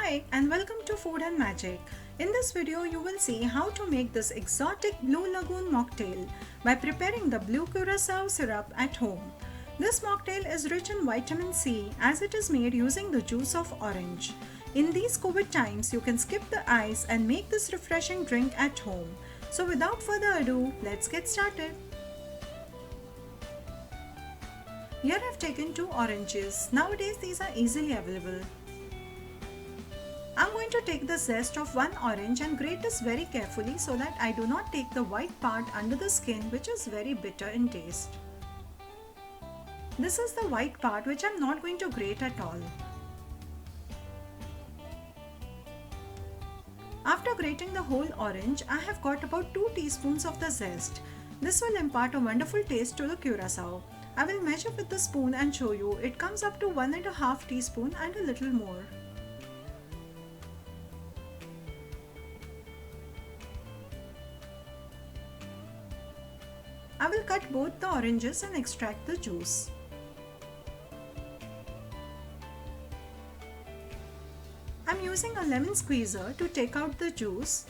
Hi and welcome to Food and Magic. In this video you will see how to make this exotic blue lagoon mocktail by preparing the blue curacao syrup at home. This mocktail is rich in vitamin C as it is made using the juice of orange. In these COVID times you can skip the ice and make this refreshing drink at home. So without further ado, let's get started. Here I've taken 2 oranges. Nowadays these are easily available. I'm going to take the zest of one orange and grate this very carefully so that I do not take the white part under the skin, which is very bitter in taste. This is the white part which I'm not going to grate at all. After grating the whole orange, I have got about 2 teaspoons of the zest. This will impart a wonderful taste to the curacao. I will measure with the spoon and show you. It comes up to 1.5 teaspoon and a little more. I will cut both the oranges and extract the juice. I'm using a lemon squeezer to take out the juice.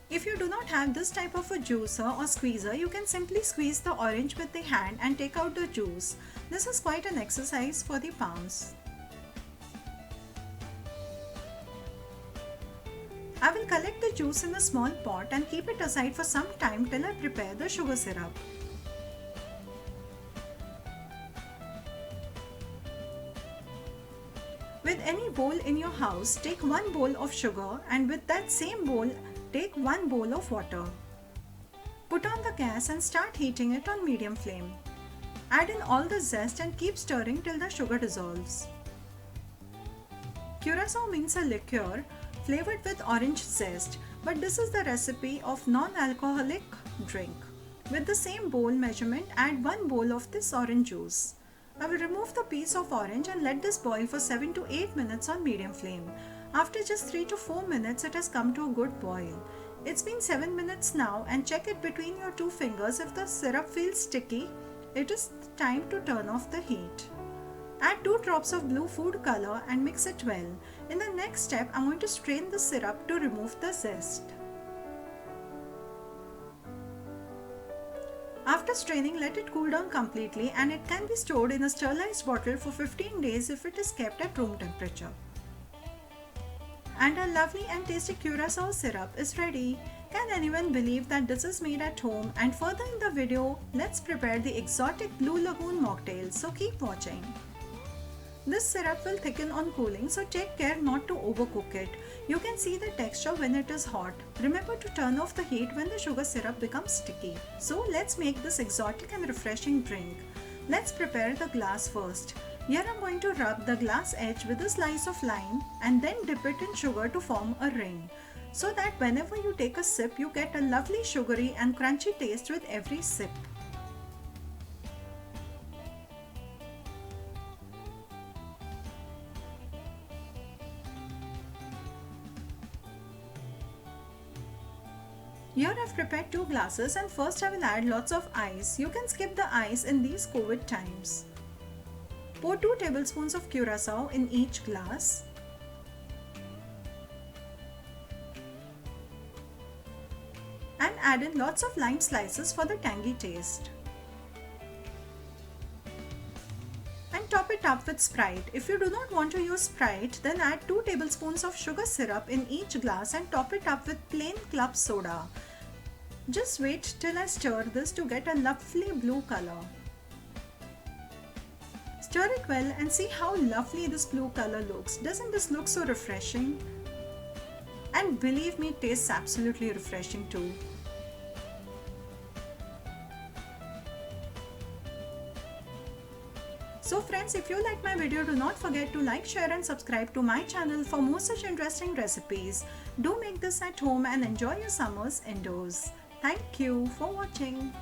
If you do not have this type of a juicer or squeezer, you can simply squeeze the orange with the hand and take out the juice. This is quite an exercise for the palms. I will collect the juice in a small pot and keep it aside for some time till I prepare the sugar syrup. With any bowl in your house, take 1 bowl of sugar and with that same bowl, take 1 bowl of water. Put on the gas and start heating it on medium flame. Add in all the zest and keep stirring till the sugar dissolves. Curacao means a liqueur flavored with orange zest, but this is the recipe of non-alcoholic drink. With the same bowl measurement, add 1 bowl of this orange juice. I will remove the piece of orange and let this boil for 7 to 8 minutes on medium flame. After just 3 to 4 minutes, it has come to a good boil. It's been 7 minutes now and check it between your 2 fingers. If the syrup feels sticky, it is time to turn off the heat. Add 2 drops of blue food color and mix it well. In the next step, I'm going to strain the syrup to remove the zest. After straining, let it cool down completely and it can be stored in a sterilized bottle for 15 days if it is kept at room temperature. And our lovely and tasty curacao syrup is ready. Can anyone believe that this is made at home? And further in the video, let's prepare the exotic blue lagoon mocktail, so keep watching. This syrup will thicken on cooling, so take care not to overcook it. You can see the texture when it is hot. Remember to turn off the heat when the sugar syrup becomes sticky. So let's make this exotic and refreshing drink. Let's prepare the glass first. Here I'm going to rub the glass edge with a slice of lime and then dip it in sugar to form a ring, so that whenever you take a sip, you get a lovely sugary and crunchy taste with every sip. Here I've prepared 2 glasses and first I will add lots of ice. You can skip the ice in these COVID times. Pour 2 tablespoons of curacao in each glass. And add in lots of lime slices for the tangy taste. And top it up with Sprite. If you do not want to use Sprite, then add 2 tablespoons of sugar syrup in each glass and top it up with plain club soda. Just wait till I stir this to get a lovely blue color. Stir it well and see how lovely this blue color looks. Doesn't this look so refreshing? And believe me, it tastes absolutely refreshing too. So friends, if you like my video, do not forget to like, share and subscribe to my channel for more such interesting recipes. Do make this at home and enjoy your summers indoors. Thank you for watching.